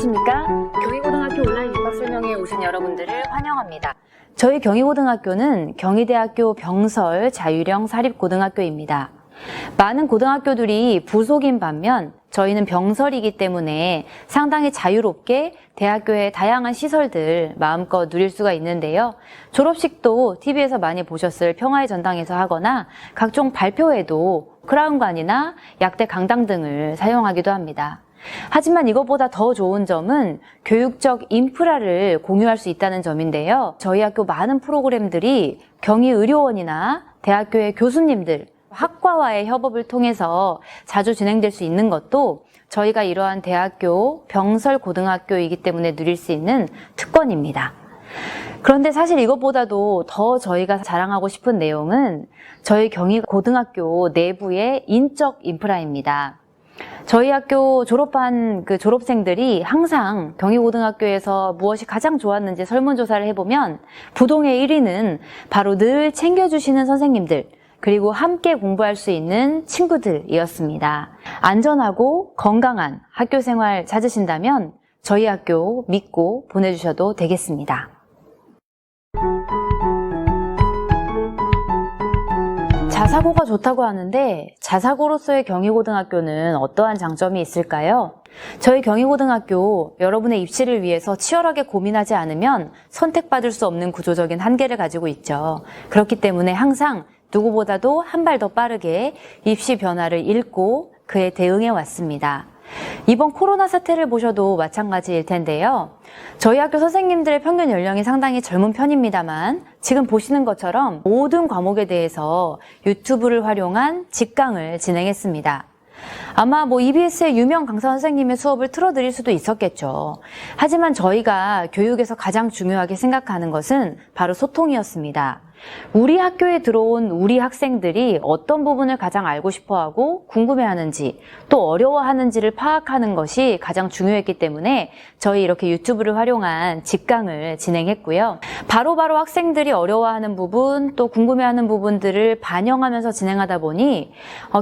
안녕하십니까? 경희고등학교 온라인 입학 설명회에 오신 여러분들을 환영합니다. 저희 경희고등학교는 경희대학교 병설 자율형 사립고등학교입니다. 많은 고등학교들이 부속인 반면 저희는 병설이기 때문에 상당히 자유롭게 대학교의 다양한 시설들 마음껏 누릴 수가 있는데요. 졸업식도 TV에서 많이 보셨을 평화의 전당에서 하거나 각종 발표회도 크라운관이나 약대 강당 등을 사용하기도 합니다. 하지만 이것보다 더 좋은 점은 교육적 인프라를 공유할 수 있다는 점인데요. 저희 학교 많은 프로그램들이 경희의료원이나 대학교의 교수님들, 학과와의 협업을 통해서 자주 진행될 수 있는 것도 저희가 이러한 대학교 병설고등학교이기 때문에 누릴 수 있는 특권입니다. 그런데 사실 이것보다도 더 저희가 자랑하고 싶은 내용은 저희 경희고등학교 내부의 인적 인프라입니다. 저희 학교 졸업한 졸업생들이 항상 경희고등학교에서 무엇이 가장 좋았는지 설문조사를 해보면 부동의 1위는 바로 늘 챙겨주시는 선생님들, 그리고 함께 공부할 수 있는 친구들이었습니다. 안전하고 건강한 학교 생활 찾으신다면 저희 학교 믿고 보내주셔도 되겠습니다. 자사고가 좋다고 하는데 자사고로서의 경희고등학교는 어떠한 장점이 있을까요? 저희 경희고등학교 여러분의 입시를 위해서 치열하게 고민하지 않으면 선택받을 수 없는 구조적인 한계를 가지고 있죠. 그렇기 때문에 항상 누구보다도 한 발 더 빠르게 입시 변화를 읽고 그에 대응해 왔습니다. 이번 코로나 사태를 보셔도 마찬가지일 텐데요. 저희 학교 선생님들의 평균 연령이 상당히 젊은 편입니다만 지금 보시는 것처럼 모든 과목에 대해서 유튜브를 활용한 직강을 진행했습니다. 아마 EBS의 유명 강사 선생님의 수업을 틀어드릴 수도 있었겠죠. 하지만 저희가 교육에서 가장 중요하게 생각하는 것은 바로 소통이었습니다. 우리 학교에 들어온 우리 학생들이 어떤 부분을 가장 알고 싶어하고 궁금해하는지 또 어려워하는지를 파악하는 것이 가장 중요했기 때문에 저희 이렇게 유튜브를 활용한 직강을 진행했고요. 바로바로 학생들이 어려워하는 부분 또 궁금해하는 부분들을 반영하면서 진행하다 보니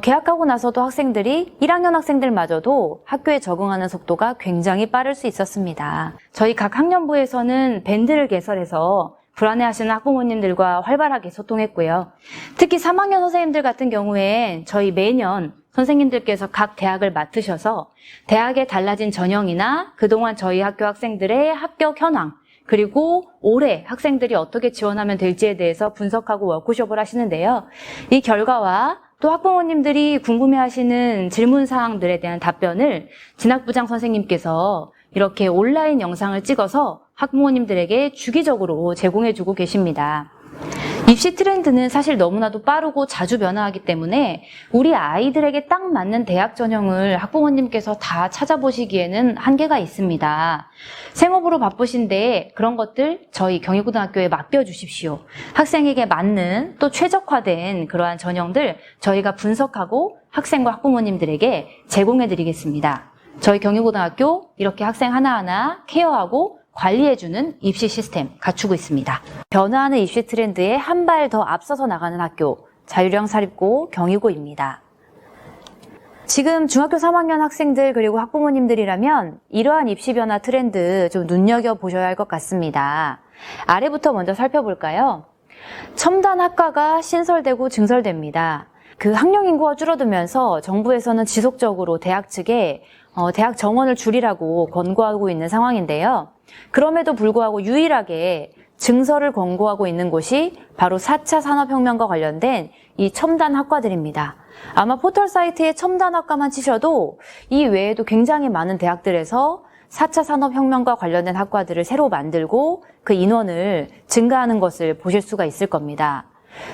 개학하고 나서도 학생들이 1학년 학생들마저도 학교에 적응하는 속도가 굉장히 빠를 수 있었습니다. 저희 각 학년부에서는 밴드를 개설해서 불안해하시는 학부모님들과 활발하게 소통했고요. 특히 3학년 선생님들 같은 경우엔 저희 매년 선생님들께서 각 대학을 맡으셔서 대학의 달라진 전형이나 그동안 저희 학교 학생들의 합격 현황, 그리고 올해 학생들이 어떻게 지원하면 될지에 대해서 분석하고 워크숍을 하시는데요. 이 결과와 또 학부모님들이 궁금해하시는 질문사항들에 대한 답변을 진학부장 선생님께서 이렇게 온라인 영상을 찍어서 학부모님들에게 주기적으로 제공해주고 계십니다. 입시 트렌드는 사실 너무나도 빠르고 자주 변화하기 때문에 우리 아이들에게 딱 맞는 대학 전형을 학부모님께서 다 찾아보시기에는 한계가 있습니다. 생업으로 바쁘신데 그런 것들 저희 경희고등학교에 맡겨주십시오. 학생에게 맞는 또 최적화된 그러한 전형들 저희가 분석하고 학생과 학부모님들에게 제공해드리겠습니다. 저희 경희고등학교 이렇게 학생 하나하나 케어하고 관리해주는 입시 시스템 갖추고 있습니다. 변화하는 입시 트렌드에 한 발 더 앞서서 나가는 학교, 자율형 사립고 경희고입니다. 지금 중학교 3학년 학생들 그리고 학부모님들이라면 이러한 입시 변화 트렌드 좀 눈여겨보셔야 할 것 같습니다. 아래부터 먼저 살펴볼까요? 첨단 학과가 신설되고 증설됩니다. 그 학령 인구가 줄어들면서 정부에서는 지속적으로 대학 측에 대학 정원을 줄이라고 권고하고 있는 상황인데요. 그럼에도 불구하고 유일하게 증설을 권고하고 있는 곳이 바로 4차 산업혁명과 관련된 이 첨단 학과들입니다. 아마 포털 사이트에 첨단 학과만 치셔도 이 외에도 굉장히 많은 대학들에서 4차 산업혁명과 관련된 학과들을 새로 만들고 그 인원을 증가하는 것을 보실 수가 있을 겁니다.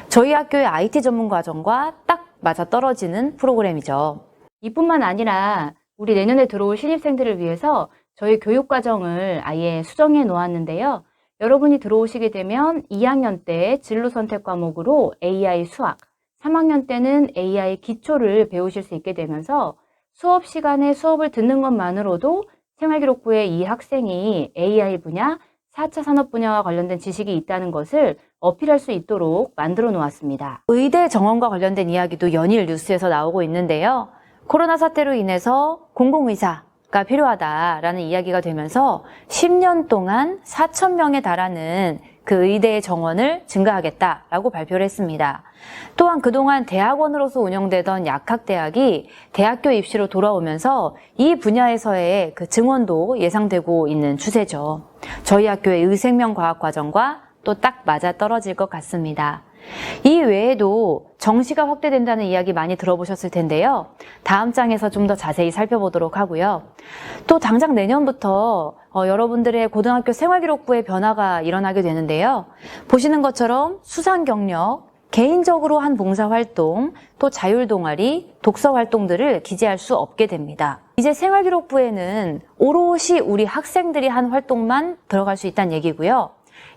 저희 학교의 IT 전문 과정과 딱 맞아떨어지는 프로그램이죠. 이뿐만 아니라 우리 내년에 들어올 신입생들을 위해서 저희 교육과정을 아예 수정해 놓았는데요. 여러분이 들어오시게 되면 2학년 때 진로 선택 과목으로 AI 수학, 3학년 때는 AI 기초를 배우실 수 있게 되면서 수업 시간에 수업을 듣는 것만으로도 생활기록부에 이 학생이 AI 분야, 4차 산업 분야와 관련된 지식이 있다는 것을 어필할 수 있도록 만들어 놓았습니다. 의대 정원과 관련된 이야기도 연일 뉴스에서 나오고 있는데요. 코로나 사태로 인해서 공공의사, 가 필요하다라는 이야기가 되면서 10년 동안 4,000명에 달하는 그 의대의 정원을 증가하겠다라고 발표를 했습니다. 또한 그동안 대학원으로서 운영되던 약학대학이 대학교 입시로 돌아오면서 이 분야에서의 그 증원도 예상되고 있는 추세죠. 저희 학교의 의생명과학과정과 또 딱 맞아떨어질 것 같습니다. 이 외에도 정시가 확대된다는 이야기 많이 들어보셨을 텐데요. 다음 장에서 좀 더 자세히 살펴보도록 하고요. 또 당장 내년부터 여러분들의 고등학교 생활기록부의 변화가 일어나게 되는데요. 보시는 것처럼 수상경력, 개인적으로 한 봉사활동, 또 자율동아리, 독서활동들을 기재할 수 없게 됩니다. 이제 생활기록부에는 오롯이 우리 학생들이 한 활동만 들어갈 수 있다는 얘기고요.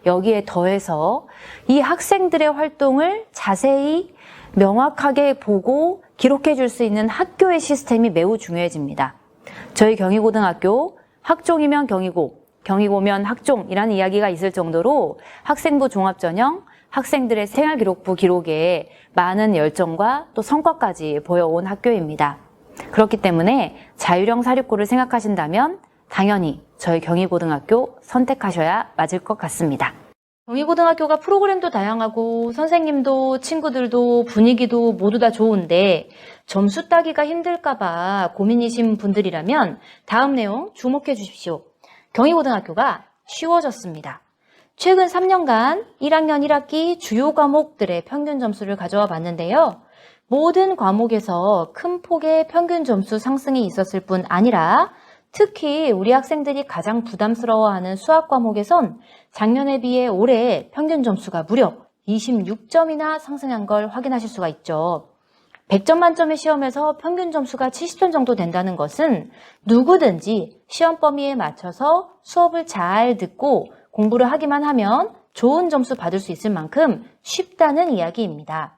여기에 더해서 이 학생들의 활동을 자세히 명확하게 보고 기록해 줄 수 있는 학교의 시스템이 매우 중요해집니다. 저희 경희고등학교 학종이면 경희고, 경희고면 학종이라는 이야기가 있을 정도로 학생부 종합전형, 학생들의 생활기록부 기록에 많은 열정과 또 성과까지 보여온 학교입니다. 그렇기 때문에 자율형 사립고를 생각하신다면 당연히 저희 경희고등학교 선택하셔야 맞을 것 같습니다. 경희고등학교가 프로그램도 다양하고 선생님도 친구들도 분위기도 모두 다 좋은데 점수 따기가 힘들까봐 고민이신 분들이라면 다음 내용 주목해 주십시오. 경희고등학교가 쉬워졌습니다. 최근 3년간 1학년 1학기 주요 과목들의 평균 점수를 가져와 봤는데요. 모든 과목에서 큰 폭의 평균 점수 상승이 있었을 뿐 아니라 특히 우리 학생들이 가장 부담스러워하는 수학 과목에선 작년에 비해 올해 평균 점수가 무려 26점이나 상승한 걸 확인하실 수가 있죠. 100점 만점의 시험에서 평균 점수가 70점 정도 된다는 것은 누구든지 시험 범위에 맞춰서 수업을 잘 듣고 공부를 하기만 하면 좋은 점수 받을 수 있을 만큼 쉽다는 이야기입니다.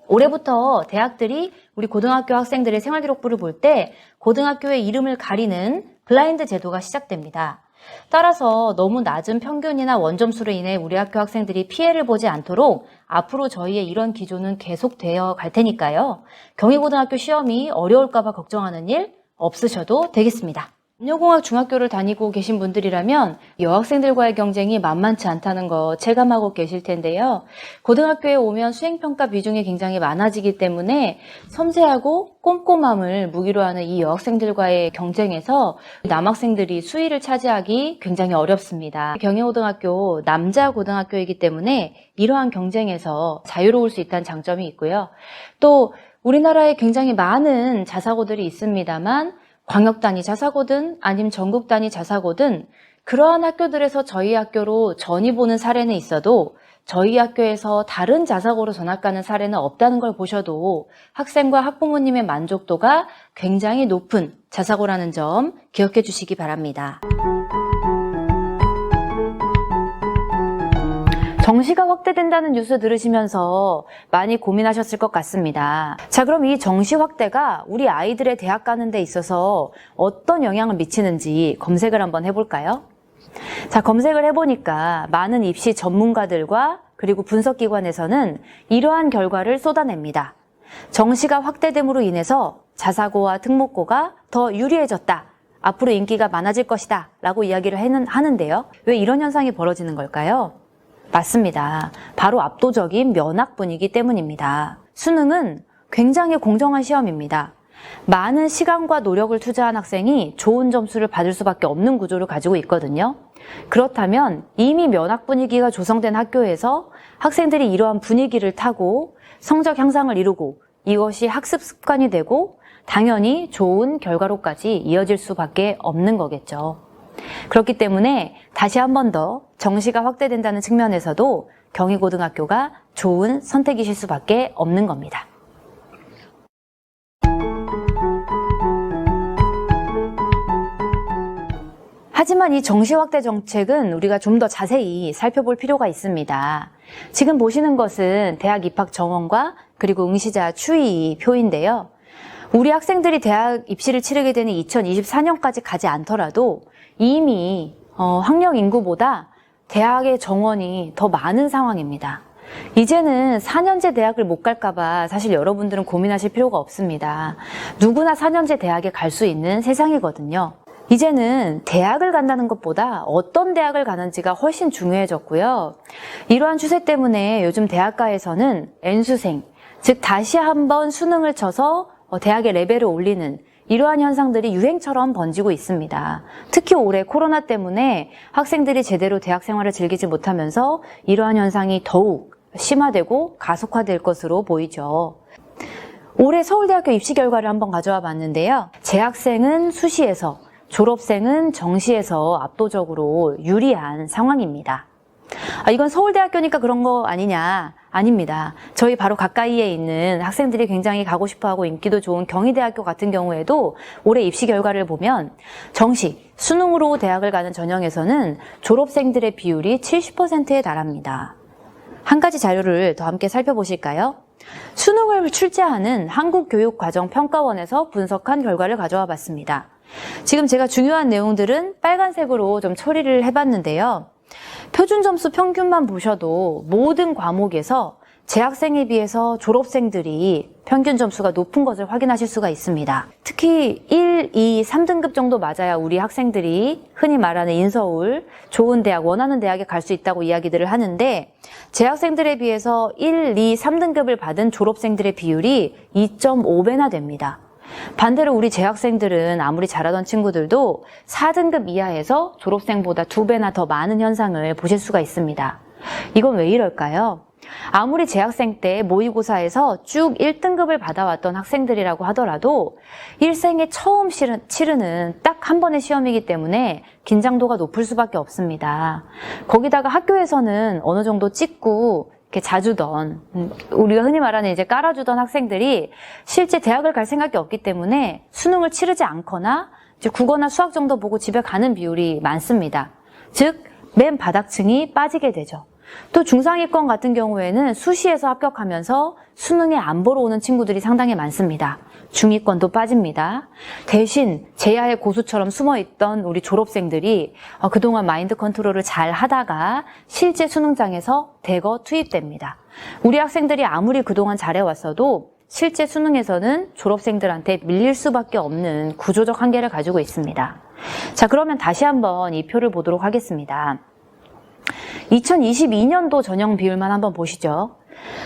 올해부터 대학들이 우리 고등학교 학생들의 생활기록부를 볼 때 고등학교의 이름을 가리는 블라인드 제도가 시작됩니다. 따라서 너무 낮은 평균이나 원점수로 인해 우리 학교 학생들이 피해를 보지 않도록 앞으로 저희의 이런 기조는 계속되어 갈 테니까요. 경희고등학교 시험이 어려울까 봐 걱정하는 일 없으셔도 되겠습니다. 남녀공학 중학교를 다니고 계신 분들이라면 여학생들과의 경쟁이 만만치 않다는 거 체감하고 계실 텐데요. 고등학교에 오면 수행평가 비중이 굉장히 많아지기 때문에 섬세하고 꼼꼼함을 무기로 하는 이 여학생들과의 경쟁에서 남학생들이 수위를 차지하기 굉장히 어렵습니다. 경희고등학교 남자 고등학교이기 때문에 이러한 경쟁에서 자유로울 수 있다는 장점이 있고요. 또 우리나라에 굉장히 많은 자사고들이 있습니다만 광역 단위 자사고든 아니면 전국 단위 자사고든 그러한 학교들에서 저희 학교로 전입 오는 사례는 있어도 저희 학교에서 다른 자사고로 전학 가는 사례는 없다는 걸 보셔도 학생과 학부모님의 만족도가 굉장히 높은 자사고라는 점 기억해 주시기 바랍니다. 정시가 확대된다는 뉴스 들으시면서 많이 고민하셨을 것 같습니다. 자, 그럼 이 정시 확대가 우리 아이들의 대학 가는 데 있어서 어떤 영향을 미치는지 검색을 한번 해볼까요? 자, 검색을 해보니까 많은 입시 전문가들과 그리고 분석기관에서는 이러한 결과를 쏟아냅니다. 정시가 확대됨으로 인해서 자사고와 특목고가 더 유리해졌다. 앞으로 인기가 많아질 것이다. 라고 이야기를 하는데요. 왜 이런 현상이 벌어지는 걸까요? 맞습니다. 바로 압도적인 면학 분위기 때문입니다. 수능은 굉장히 공정한 시험입니다. 많은 시간과 노력을 투자한 학생이 좋은 점수를 받을 수밖에 없는 구조를 가지고 있거든요. 그렇다면 이미 면학 분위기가 조성된 학교에서 학생들이 이러한 분위기를 타고 성적 향상을 이루고 이것이 학습 습관이 되고 당연히 좋은 결과로까지 이어질 수밖에 없는 거겠죠. 그렇기 때문에 다시 한 번 더 정시가 확대된다는 측면에서도 경희고등학교가 좋은 선택이실 수밖에 없는 겁니다. 하지만 이 정시 확대 정책은 우리가 좀 더 자세히 살펴볼 필요가 있습니다. 지금 보시는 것은 대학 입학 정원과 그리고 응시자 추이 표인데요. 우리 학생들이 대학 입시를 치르게 되는 2024년까지 가지 않더라도 이미 학령 인구보다 대학의 정원이 더 많은 상황입니다. 이제는 4년제 대학을 못 갈까봐 사실 여러분들은 고민하실 필요가 없습니다. 누구나 4년제 대학에 갈 수 있는 세상이거든요. 이제는 대학을 간다는 것보다 어떤 대학을 가는지가 훨씬 중요해졌고요. 이러한 추세 때문에 요즘 대학가에서는 N수생, 즉 다시 한번 수능을 쳐서 대학의 레벨을 올리는 이러한 현상들이 유행처럼 번지고 있습니다. 특히 올해 코로나 때문에 학생들이 제대로 대학 생활을 즐기지 못하면서 이러한 현상이 더욱 심화되고 가속화될 것으로 보이죠. 올해 서울대학교 입시 결과를 한번 가져와 봤는데요. 재학생은 수시에서, 졸업생은 정시에서 압도적으로 유리한 상황입니다. 이건 서울대학교니까 그런 거 아니냐? 아닙니다. 저희 바로 가까이에 있는 학생들이 굉장히 가고 싶어하고 인기도 좋은 경희대학교 같은 경우에도 올해 입시 결과를 보면 정시, 수능으로 대학을 가는 전형에서는 졸업생들의 비율이 70%에 달합니다. 한 가지 자료를 더 함께 살펴보실까요? 수능을 출제하는 한국교육과정평가원에서 분석한 결과를 가져와 봤습니다. 지금 제가 중요한 내용들은 빨간색으로 좀 처리를 해봤는데요. 표준 점수 평균만 보셔도 모든 과목에서 재학생에 비해서 졸업생들이 평균 점수가 높은 것을 확인하실 수가 있습니다. 특히 1, 2, 3등급 정도 맞아야 우리 학생들이 흔히 말하는 인서울, 좋은 대학, 원하는 대학에 갈 수 있다고 이야기들을 하는데 재학생들에 비해서 1, 2, 3등급을 받은 졸업생들의 비율이 2.5배나 됩니다. 반대로 우리 재학생들은 아무리 잘하던 친구들도 4등급 이하에서 졸업생보다 2배나 더 많은 현상을 보실 수가 있습니다. 이건 왜 이럴까요? 아무리 재학생 때 모의고사에서 쭉 1등급을 받아왔던 학생들이라고 하더라도 일생에 처음 치르는 딱 한 번의 시험이기 때문에 긴장도가 높을 수밖에 없습니다. 거기다가 학교에서는 어느 정도 찍고 이렇게 자주던, 우리가 흔히 말하는 이제 깔아주던 학생들이 실제 대학을 갈 생각이 없기 때문에 수능을 치르지 않거나 이제 국어나 수학 정도 보고 집에 가는 비율이 많습니다. 즉, 맨 바닥층이 빠지게 되죠. 또 중상위권 같은 경우에는 수시에서 합격하면서 수능에 안 보러 오는 친구들이 상당히 많습니다. 중위권도 빠집니다. 대신 제야의 고수처럼 숨어있던 우리 졸업생들이 그동안 마인드 컨트롤을 잘 하다가 실제 수능장에서 대거 투입됩니다. 우리 학생들이 아무리 그동안 잘해왔어도 실제 수능에서는 졸업생들한테 밀릴 수밖에 없는 구조적 한계를 가지고 있습니다. 자, 그러면 다시 한번 이 표를 보도록 하겠습니다. 2022년도 전형 비율만 한번 보시죠.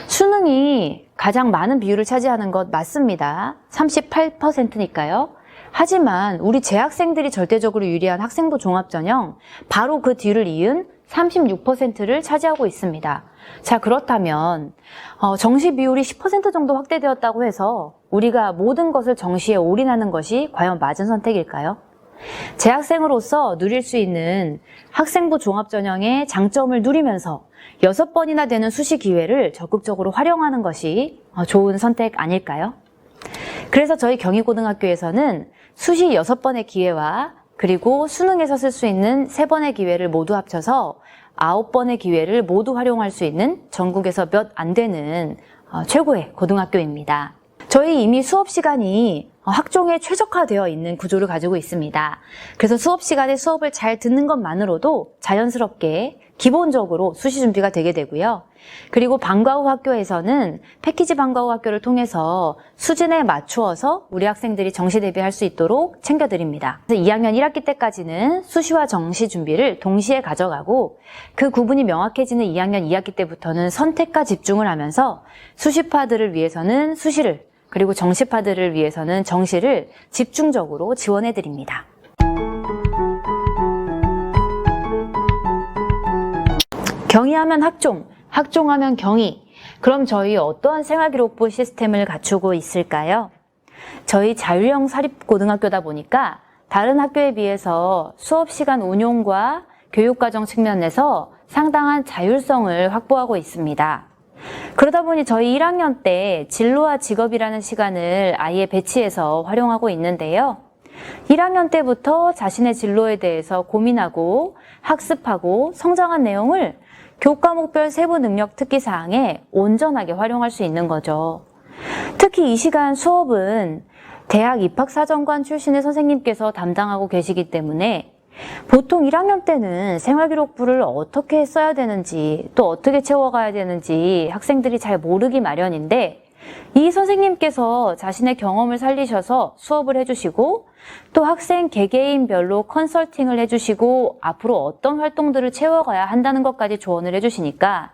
수능이 가장 많은 비율을 차지하는 것 맞습니다. 38%니까요. 하지만 우리 재학생들이 절대적으로 유리한 학생부 종합전형 바로 그 뒤를 이은 36%를 차지하고 있습니다. 자, 그렇다면 정시 비율이 10% 정도 확대되었다고 해서 우리가 모든 것을 정시에 올인하는 것이 과연 맞은 선택일까요? 재학생으로서 누릴 수 있는 학생부 종합전형의 장점을 누리면서 6번이나 되는 수시 기회를 적극적으로 활용하는 것이 좋은 선택 아닐까요? 그래서 저희 경희고등학교에서는 수시 6번의 기회와 그리고 수능에서 쓸 수 있는 3번의 기회를 모두 합쳐서 9번의 기회를 모두 활용할 수 있는 전국에서 몇 안 되는 최고의 고등학교입니다. 저희 이미 수업 시간이 학종에 최적화되어 있는 구조를 가지고 있습니다. 그래서 수업 시간에 수업을 잘 듣는 것만으로도 자연스럽게 기본적으로 수시 준비가 되게 되고요. 그리고 방과 후 학교에서는 패키지 방과 후 학교를 통해서 수준에 맞추어서 우리 학생들이 정시 대비할 수 있도록 챙겨드립니다. 그래서 2학년 1학기 때까지는 수시와 정시 준비를 동시에 가져가고 그 구분이 명확해지는 2학년 2학기 때부터는 선택과 집중을 하면서 수시파들을 위해서는 수시를 그리고 정시파들을 위해서는 정시를 집중적으로 지원해드립니다. 경희하면 학종, 학종하면 경희. 그럼 저희 어떠한 생활기록부 시스템을 갖추고 있을까요? 저희 자율형 사립고등학교다 보니까 다른 학교에 비해서 수업시간 운용과 교육과정 측면에서 상당한 자율성을 확보하고 있습니다. 그러다 보니 저희 1학년 때 진로와 직업이라는 시간을 아예 배치해서 활용하고 있는데요. 1학년 때부터 자신의 진로에 대해서 고민하고 학습하고 성장한 내용을 교과목별 세부 능력 특기 사항에 온전하게 활용할 수 있는 거죠. 특히 이 시간 수업은 대학 입학사정관 출신의 선생님께서 담당하고 계시기 때문에 보통 1학년 때는 생활기록부를 어떻게 써야 되는지 또 어떻게 채워가야 되는지 학생들이 잘 모르기 마련인데 이 선생님께서 자신의 경험을 살리셔서 수업을 해주시고 또 학생 개개인별로 컨설팅을 해주시고 앞으로 어떤 활동들을 채워가야 한다는 것까지 조언을 해주시니까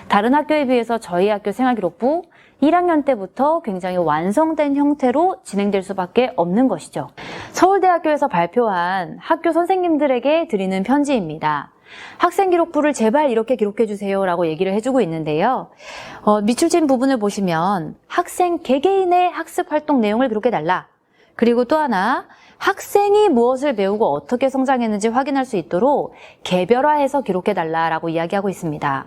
다른 학교에 비해서 저희 학교 생활기록부 1학년 때부터 굉장히 완성된 형태로 진행될 수밖에 없는 것이죠. 서울대학교에서 발표한 학교 선생님들에게 드리는 편지입니다. 학생기록부를 제발 이렇게 기록해주세요 라고 얘기를 해주고 있는데요. 밑줄진 부분을 보시면 학생 개개인의 학습활동 내용을 기록해달라. 그리고 또 하나 학생이 무엇을 배우고 어떻게 성장했는지 확인할 수 있도록 개별화해서 기록해달라라고 이야기하고 있습니다.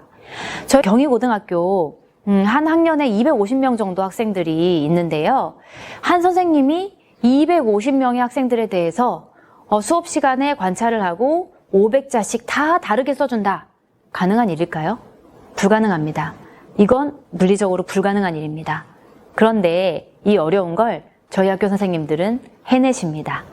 저희 경희고등학교 한 학년에 250명 정도 학생들이 있는데요. 한 선생님이 250명의 학생들에 대해서 수업 시간에 관찰을 하고 500자씩 다 다르게 써준다. 가능한 일일까요? 불가능합니다. 이건 물리적으로 불가능한 일입니다. 그런데 이 어려운 걸 저희 학교 선생님들은 해내십니다.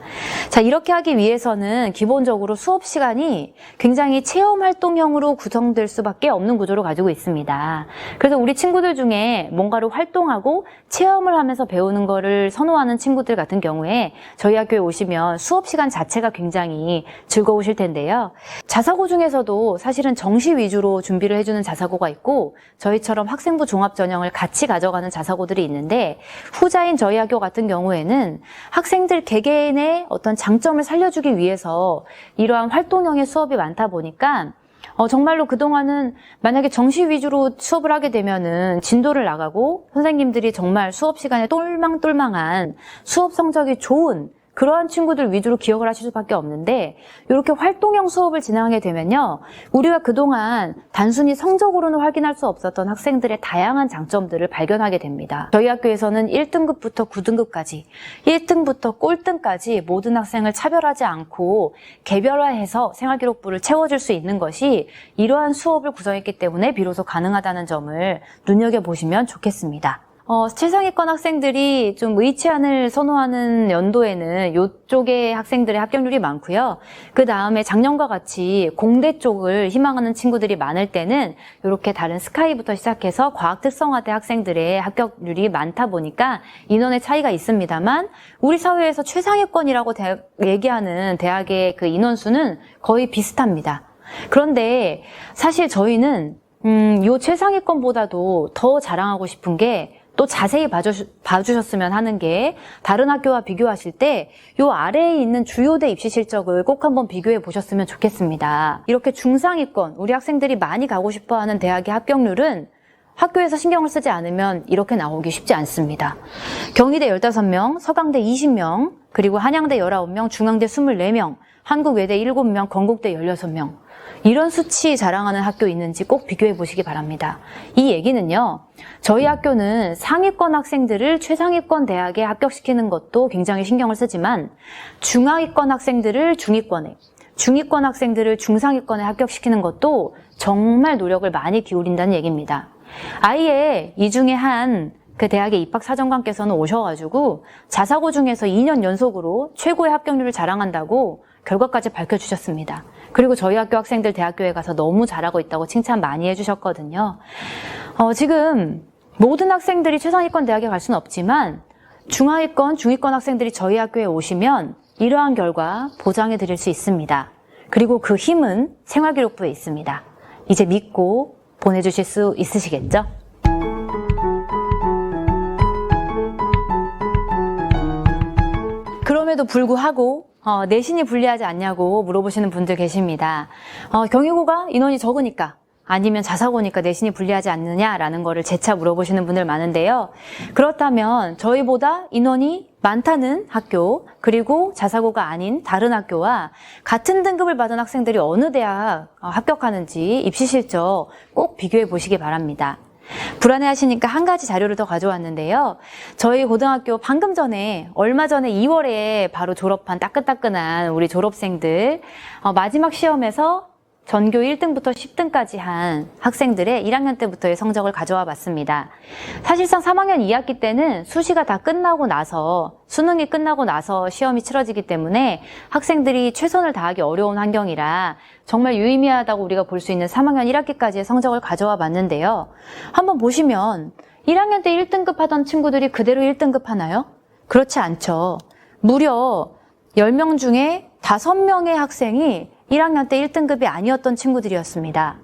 자, 이렇게 하기 위해서는 기본적으로 수업 시간이 굉장히 체험활동형으로 구성될 수밖에 없는 구조를 가지고 있습니다. 그래서 우리 친구들 중에 뭔가를 활동하고 체험을 하면서 배우는 거를 선호하는 친구들 같은 경우에 저희 학교에 오시면 수업 시간 자체가 굉장히 즐거우실 텐데요. 자사고 중에서도 사실은 정시 위주로 준비를 해주는 자사고가 있고 저희처럼 학생부 종합전형을 같이 가져가는 자사고들이 있는데 후자인 저희 학교 같은 경우에는 학생들 개개인의 어떤 장점을 살려주기 위해서 이러한 활동형의 수업이 많다 보니까 정말로 그동안은 만약에 정시 위주로 수업을 하게 되면은 진도를 나가고 선생님들이 정말 수업 시간에 똘망똘망한 수업 성적이 좋은 그러한 친구들 위주로 기억을 하실 수밖에 없는데 이렇게 활동형 수업을 진행하게 되면요. 우리가 그동안 단순히 성적으로는 확인할 수 없었던 학생들의 다양한 장점들을 발견하게 됩니다. 저희 학교에서는 1등급부터 9등급까지 1등부터 꼴등까지 모든 학생을 차별하지 않고 개별화해서 생활기록부를 채워줄 수 있는 것이 이러한 수업을 구성했기 때문에 비로소 가능하다는 점을 눈여겨보시면 좋겠습니다. 최상위권 학생들이 좀 의치안을 선호하는 연도에는 이쪽의 학생들의 합격률이 많고요. 그 다음에 작년과 같이 공대 쪽을 희망하는 친구들이 많을 때는 이렇게 다른 스카이부터 시작해서 과학특성화대 학생들의 합격률이 많다 보니까 인원의 차이가 있습니다만 우리 사회에서 최상위권이라고 얘기하는 대학의 그 인원수는 거의 비슷합니다. 그런데 사실 저희는 이 최상위권보다도 더 자랑하고 싶은 게 또 자세히 봐주셨으면 하는 게 다른 학교와 비교하실 때 이 아래에 있는 주요대 입시 실적을 꼭 한번 비교해 보셨으면 좋겠습니다. 이렇게 중상위권, 우리 학생들이 많이 가고 싶어하는 대학의 합격률은 학교에서 신경을 쓰지 않으면 이렇게 나오기 쉽지 않습니다. 경희대 15명, 서강대 20명, 그리고 한양대 19명, 중앙대 24명, 한국외대 7명, 건국대 16명. 이런 수치 자랑하는 학교 있는지 꼭 비교해 보시기 바랍니다. 이 얘기는요. 저희 학교는 상위권 학생들을 최상위권 대학에 합격시키는 것도 굉장히 신경을 쓰지만 중하위권 학생들을 중위권에, 중위권 학생들을 중상위권에 합격시키는 것도 정말 노력을 많이 기울인다는 얘기입니다. 아예 이 중에 한 그 대학의 입학사정관께서는 오셔가지고 자사고 중에서 2년 연속으로 최고의 합격률을 자랑한다고 결과까지 밝혀주셨습니다. 그리고 저희 학교 학생들 대학교에 가서 너무 잘하고 있다고 칭찬 많이 해주셨거든요. 지금 모든 학생들이 최상위권 대학에 갈 수는 없지만 중하위권, 중위권 학생들이 저희 학교에 오시면 이러한 결과 보장해 드릴 수 있습니다. 그리고 그 힘은 생활기록부에 있습니다. 이제 믿고 보내주실 수 있으시겠죠? 그럼에도 불구하고 내신이 불리하지 않냐고 물어보시는 분들 계십니다. 경희고가 인원이 적으니까 아니면 자사고니까 내신이 불리하지 않느냐라는 거를 재차 물어보시는 분들 많은데요. 그렇다면 저희보다 인원이 많다는 학교 그리고 자사고가 아닌 다른 학교와 같은 등급을 받은 학생들이 어느 대학 합격하는지 입시 실적 꼭 비교해 보시기 바랍니다. 불안해하시니까 한 가지 자료를 더 가져왔는데요. 저희 고등학교 방금 전에 얼마 전에 2월에 바로 졸업한 따끈따끈한 우리 졸업생들 마지막 시험에서 전교 1등부터 10등까지 한 학생들의 1학년 때부터의 성적을 가져와 봤습니다. 사실상 3학년 2학기 때는 수시가 다 끝나고 나서, 수능이 끝나고 나서 시험이 치러지기 때문에 학생들이 최선을 다하기 어려운 환경이라 정말 유의미하다고 우리가 볼 수 있는 3학년 1학기까지의 성적을 가져와 봤는데요. 한번 보시면 1학년 때 1등급 하던 친구들이 그대로 1등급 하나요? 그렇지 않죠. 무려 10명 중에 5명의 학생이 1학년 때 1등급이 아니었던 친구들이었습니다.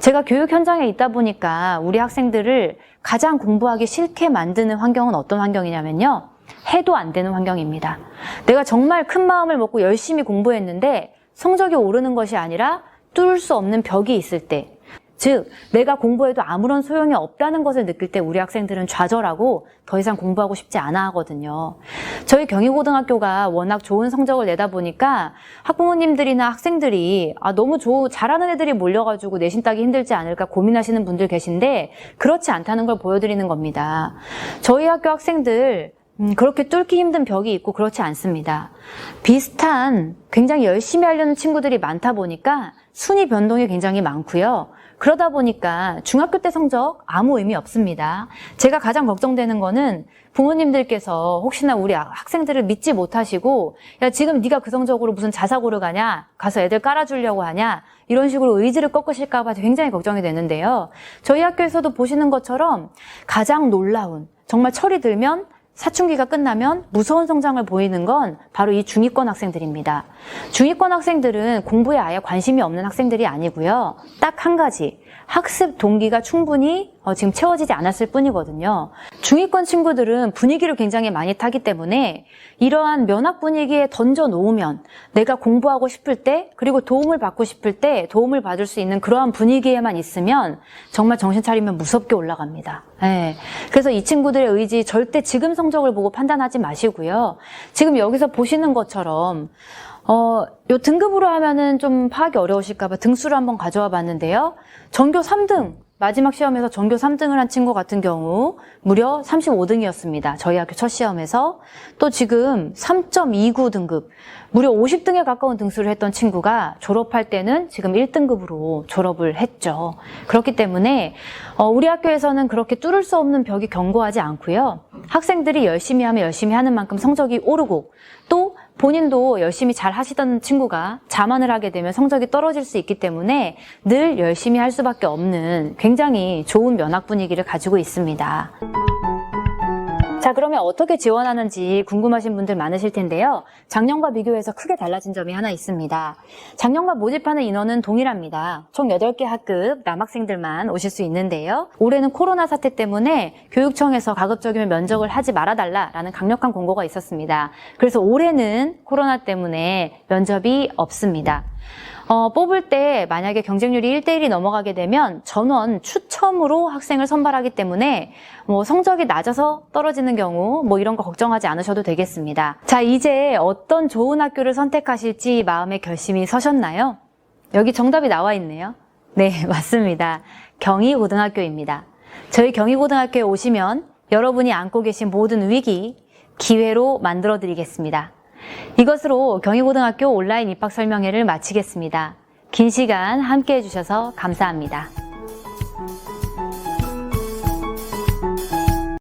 제가 교육 현장에 있다 보니까 우리 학생들을 가장 공부하기 싫게 만드는 환경은 어떤 환경이냐면요. 해도 안 되는 환경입니다. 내가 정말 큰 마음을 먹고 열심히 공부했는데 성적이 오르는 것이 아니라 뚫을 수 없는 벽이 있을 때, 즉 내가 공부해도 아무런 소용이 없다는 것을 느낄 때 우리 학생들은 좌절하고 더 이상 공부하고 싶지 않아 하거든요. 저희 경희고등학교가 워낙 좋은 성적을 내다 보니까 학부모님들이나 학생들이 너무 잘하는 애들이 몰려가지고 내신 따기 힘들지 않을까 고민하시는 분들 계신데 그렇지 않다는 걸 보여드리는 겁니다. 저희 학교 학생들 그렇게 뚫기 힘든 벽이 있고 그렇지 않습니다. 비슷한 굉장히 열심히 하려는 친구들이 많다 보니까 순위 변동이 굉장히 많고요. 그러다 보니까 중학교 때 성적 아무 의미 없습니다. 제가 가장 걱정되는 거는 부모님들께서 혹시나 우리 학생들을 믿지 못하시고 야 지금 네가 그 성적으로 무슨 자사고를 가냐? 가서 애들 깔아주려고 하냐? 이런 식으로 의지를 꺾으실까 봐 굉장히 걱정이 되는데요. 저희 학교에서도 보시는 것처럼 가장 놀라운, 정말 철이 들면 사춘기가 끝나면 무서운 성장을 보이는 건 바로 이 중위권 학생들입니다. 중위권 학생들은 공부에 아예 관심이 없는 학생들이 아니고요. 딱 한 가지, 학습 동기가 충분히 지금 채워지지 않았을 뿐이거든요. 중위권 친구들은 분위기를 굉장히 많이 타기 때문에 이러한 면학 분위기에 던져 놓으면 내가 공부하고 싶을 때 그리고 도움을 받고 싶을 때 도움을 받을 수 있는 그러한 분위기에만 있으면 정말 정신 차리면 무섭게 올라갑니다. 네. 그래서 이 친구들의 의지 절대 지금 성적을 보고 판단하지 마시고요. 지금 여기서 보시는 것처럼 요 등급으로 하면은 좀 파악이 어려우실까봐 등수를 한번 가져와 봤는데요. 전교 3등, 마지막 시험에서 전교 3등을 한 친구 같은 경우 무려 35등이었습니다. 저희 학교 첫 시험에서. 또 지금 3.29 등급, 무려 50등에 가까운 등수를 했던 친구가 졸업할 때는 지금 1등급으로 졸업을 했죠. 그렇기 때문에 우리 학교에서는 그렇게 뚫을 수 없는 벽이 견고하지 않고요. 학생들이 열심히 하면 열심히 하는 만큼 성적이 오르고 또 본인도 열심히 잘 하시던 친구가 자만을 하게 되면 성적이 떨어질 수 있기 때문에 늘 열심히 할 수밖에 없는 굉장히 좋은 면학 분위기를 가지고 있습니다. 자, 그러면 어떻게 지원하는지 궁금하신 분들 많으실 텐데요. 작년과 비교해서 크게 달라진 점이 하나 있습니다. 작년과 모집하는 인원은 동일합니다. 총 8개 학급 남학생들만 오실 수 있는데요. 올해는 코로나 사태 때문에 교육청에서 가급적이면 면접을 하지 말아달라라는 강력한 공고가 있었습니다. 그래서 올해는 코로나 때문에 면접이 없습니다. 뽑을 때 만약에 경쟁률이 1대1이 넘어가게 되면 전원 추첨으로 학생을 선발하기 때문에 성적이 낮아서 떨어지는 경우 이런 거 걱정하지 않으셔도 되겠습니다. 자, 이제 어떤 좋은 학교를 선택하실지 마음에 결심이 서셨나요? 여기 정답이 나와 있네요. 네, 맞습니다. 경희고등학교입니다. 저희 경희고등학교에 오시면 여러분이 안고 계신 모든 위기, 기회로 만들어 드리겠습니다. 이것으로 경희고등학교 온라인 입학 설명회를 마치겠습니다. 긴 시간 함께 해주셔서 감사합니다.